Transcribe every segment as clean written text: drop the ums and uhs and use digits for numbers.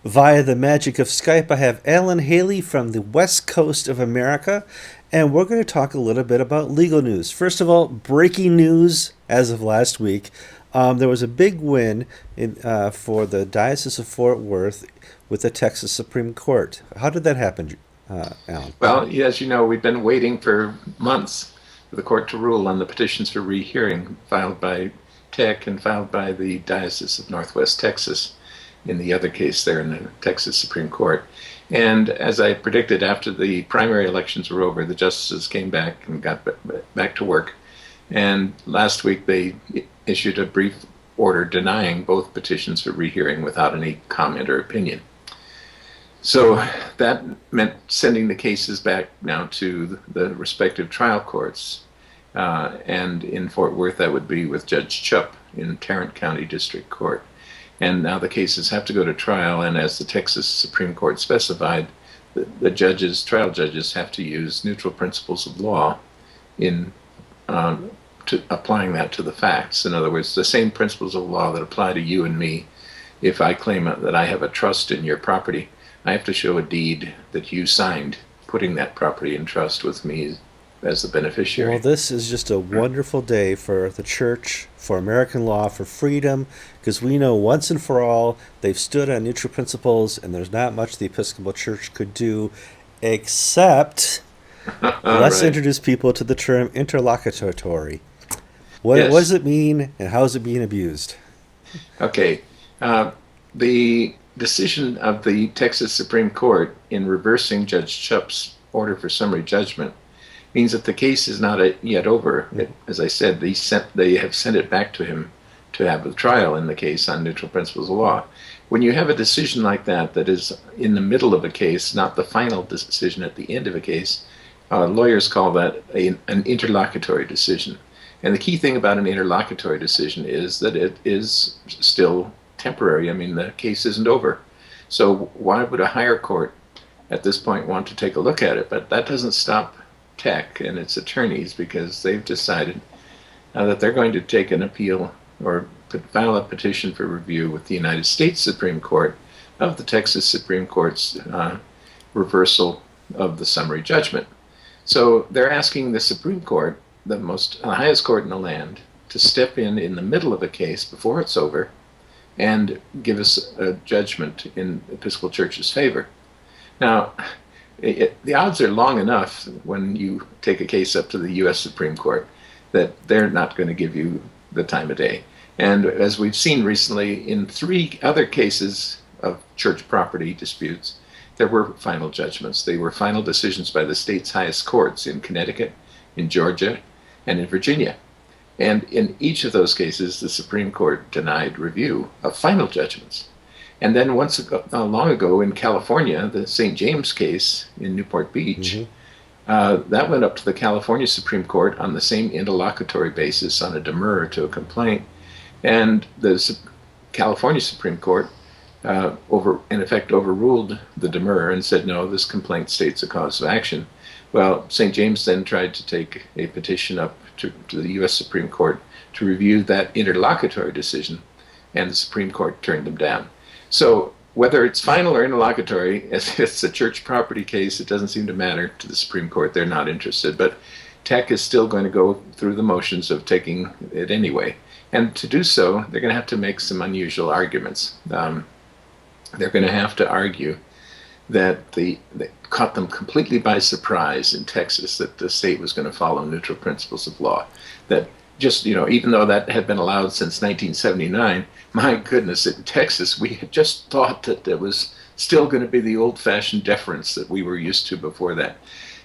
Via the magic of Skype, I have Alan Haley from the West Coast of America, and we're going to talk a little bit about legal news. First of all, breaking news as of last week. There was a big win for the Diocese of Fort Worth with the Texas Supreme Court. How did that happen, Alan? Well, as you know, we've been waiting for months for the court to rule on the petitions for rehearing filed by TEC and filed by the Diocese of Northwest Texas in the other case there in the Texas Supreme Court. And as I predicted, after the primary elections were over, the justices came back and got back to work. And last week they issued a brief order denying both petitions for rehearing without any comment or opinion. So that meant sending the cases back now to the respective trial courts. And in Fort Worth, that would be with Judge Chupp in Tarrant County District Court. And now the cases have to go to trial, and as the Texas Supreme Court specified, the trial judges have to use neutral principles of law in applying that to the facts. In other words, the same principles of law that apply to you and me. If I claim that I have a trust in your property, I have to show a deed that you signed putting that property in trust with me as the beneficiary. Well, this is just a wonderful day for the church, for American law, for freedom, because we know once and for all they've stood on neutral principles, and there's not much the Episcopal Church could do except let's introduce people to the term interlocutory. What does it mean, and how is it being abused? Okay. The decision of the Texas Supreme Court in reversing Judge Chupp's order for summary judgment means that the case is not yet over. As I said, they have sent it back to him to have a trial in the case on neutral principles of law. When you have a decision like that is in the middle of a case, not the final decision at the end of a case, lawyers call that an interlocutory decision. And the key thing about an interlocutory decision is that it is still temporary. I mean, the case isn't over. So why would a higher court at this point want to take a look at it? But that doesn't stop TEC and its attorneys, because they've decided that they're going to take an appeal or file a petition for review with the United States Supreme Court of the Texas Supreme Court's reversal of the summary judgment. So they're asking the Supreme Court, the highest court in the land, to step in the middle of a case before it's over and give us a judgment in the Episcopal Church's favor. Now, the odds are long enough when you take a case up to the U.S. Supreme Court that they're not going to give you the time of day. And as we've seen recently in 3 other cases of church property disputes, there were final judgments. They were final decisions by the state's highest courts in Connecticut, in Georgia, and in Virginia. And in each of those cases, the Supreme Court denied review of final judgments. And then long ago in California, the St. James case in Newport Beach, that went up to the California Supreme Court on the same interlocutory basis on a demurrer to a complaint. And the California Supreme Court, in effect, overruled the demurrer and said, no, this complaint states a cause of action. Well, St. James then tried to take a petition up to the U.S. Supreme Court to review that interlocutory decision, and the Supreme Court turned them down. So whether it's final or interlocutory, as it's a church property case, it doesn't seem to matter to the Supreme Court. They're not interested. But TEC is still going to go through the motions of taking it anyway. And to do so, they're going to have to make some unusual arguments. They're going to have to argue that they caught them completely by surprise in Texas that the state was going to follow neutral principles of law. That just, even though that had been allowed since 1979, my goodness, in Texas, we had just thought that there was still going to be the old-fashioned deference that we were used to before that.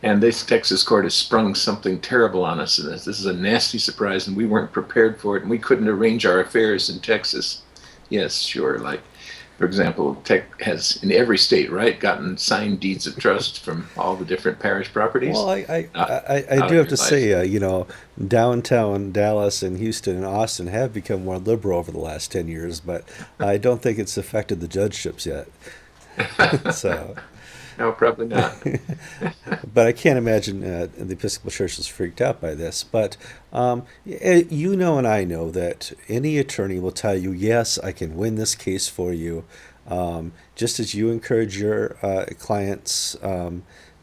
And this Texas court has sprung something terrible on us, and this is a nasty surprise, and we weren't prepared for it, and we couldn't arrange our affairs in Texas. Yes, sure, like, for example, TEC has, in every state, right, gotten signed deeds of trust from all the different parish properties. Well, I do have to say, downtown Dallas and Houston and Austin have become more liberal over the last 10 years, but I don't think it's affected the judgeships yet. So, No, probably not. but I can't imagine the Episcopal Church is freaked out by this. But and I know that any attorney will tell you, yes, I can win this case for you. Just as you encourage your clients,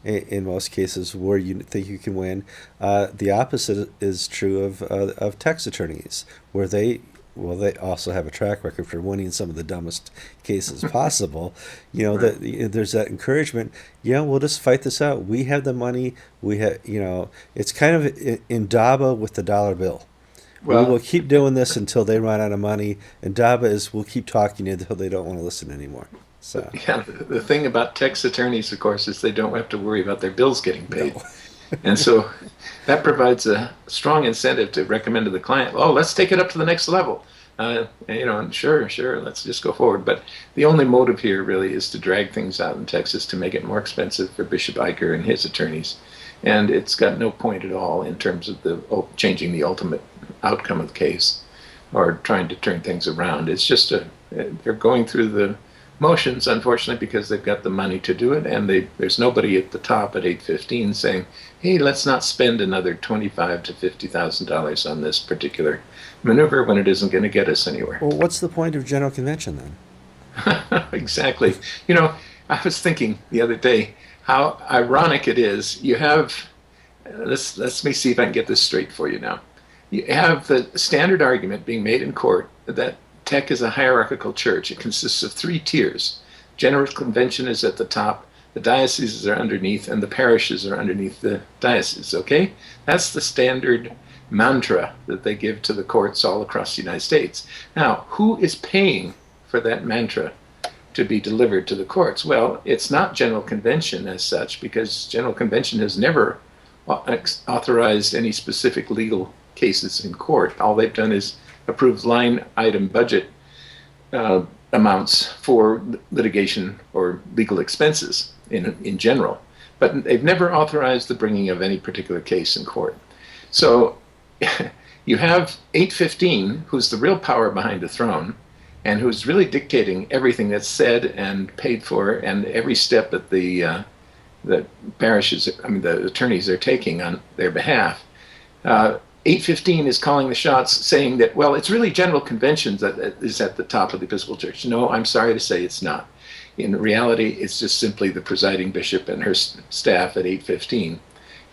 in most cases where you think you can win, the opposite is true of tax attorneys, where they also have a track record for winning some of the dumbest cases possible. Right. That there's that encouragement. Yeah, we'll just fight this out. We have the money. We have, it's kind of in DABA with the dollar bill. We will Well, keep doing this until they run out of money, and DABA is we'll keep talking until they don't want to listen anymore. So, yeah, the thing about tax attorneys, of course, is they don't have to worry about their bills getting paid. no. And so that provides a strong incentive to recommend to the client, oh, let's take it up to the next level. And sure, let's just go forward. But the only motive here really is to drag things out in Texas to make it more expensive for Bishop Iker and his attorneys. And it's got no point at all in terms of changing the ultimate outcome of the case or trying to turn things around. It's just they're going through the motions, unfortunately, because they've got the money to do it, and there's nobody at the top at 815 saying, "Hey, let's not spend another $25 to $50,000 on this particular maneuver when it isn't going to get us anywhere." Well, what's the point of general convention then? Exactly. I was thinking the other day how ironic it is. You have let me see if I can get this straight for you now. You have the standard argument being made in court that TEC is a hierarchical church. It consists of three tiers. General Convention is at the top, the dioceses are underneath, and the parishes are underneath the diocese, okay? That's the standard mantra that they give to the courts all across the United States. Now, who is paying for that mantra to be delivered to the courts? Well, it's not General Convention as such, because General Convention has never authorized any specific legal cases in court. All they've done is approved line item budget amounts for litigation or legal expenses in general. But they've never authorized the bringing of any particular case in court. So you have 815, who's the real power behind the throne, and who's really dictating everything that's said and paid for, and every step that the parishes, the attorneys are taking on their behalf. 815 is calling the shots, saying that, well, it's really General Convention that is at the top of the Episcopal Church. No, I'm sorry to say it's not. In reality, it's just simply the presiding bishop and her staff at 815.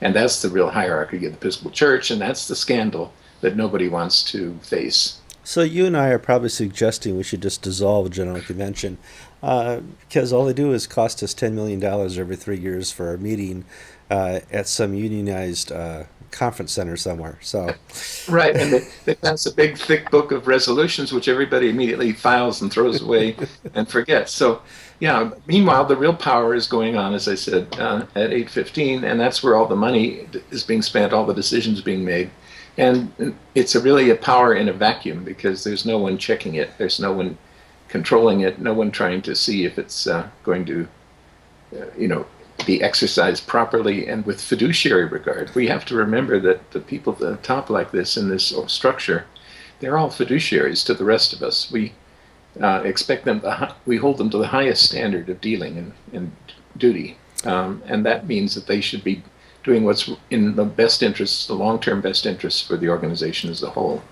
And that's the real hierarchy of the Episcopal Church, and that's the scandal that nobody wants to face. So you and I are probably suggesting we should just dissolve General Convention, because all they do is cost us $10 million every 3 years for a meeting at some unionized conference center somewhere. So, Right, and they pass a big, thick book of resolutions, which everybody immediately files and throws away and forgets. So, yeah, meanwhile, the real power is going on, as I said, at 815, and that's where all the money is being spent, all the decisions being made. And it's really a power in a vacuum, because there's no one checking it. There's no one controlling it, no one trying to see if it's going to, be exercised properly and with fiduciary regard. We have to remember that the people at the top like this in this structure, they're all fiduciaries to the rest of us. We expect them, we hold them to the highest standard of dealing and duty. And that means that they should be doing what's in the best interests, the long-term best interests for the organization as a whole.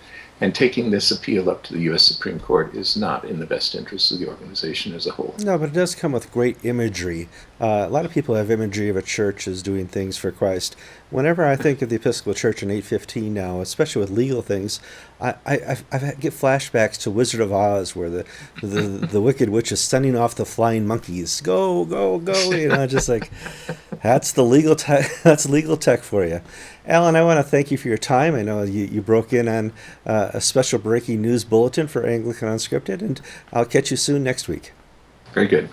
And taking this appeal up to the U.S. Supreme Court is not in the best interests of the organization as a whole. no, but it does come with great imagery. A lot of people have imagery of a church as doing things for Christ. Whenever I think of the Episcopal Church in 815 now, especially with legal things, I get flashbacks to Wizard of Oz, where the Wicked Witch is sending off the flying monkeys. Go, go, go! Just like that's the legal tech. That's legal tech for you. Alan, I want to thank you for your time. I know you broke in on a special breaking news bulletin for Anglican Unscripted, and I'll catch you soon next week. Very good.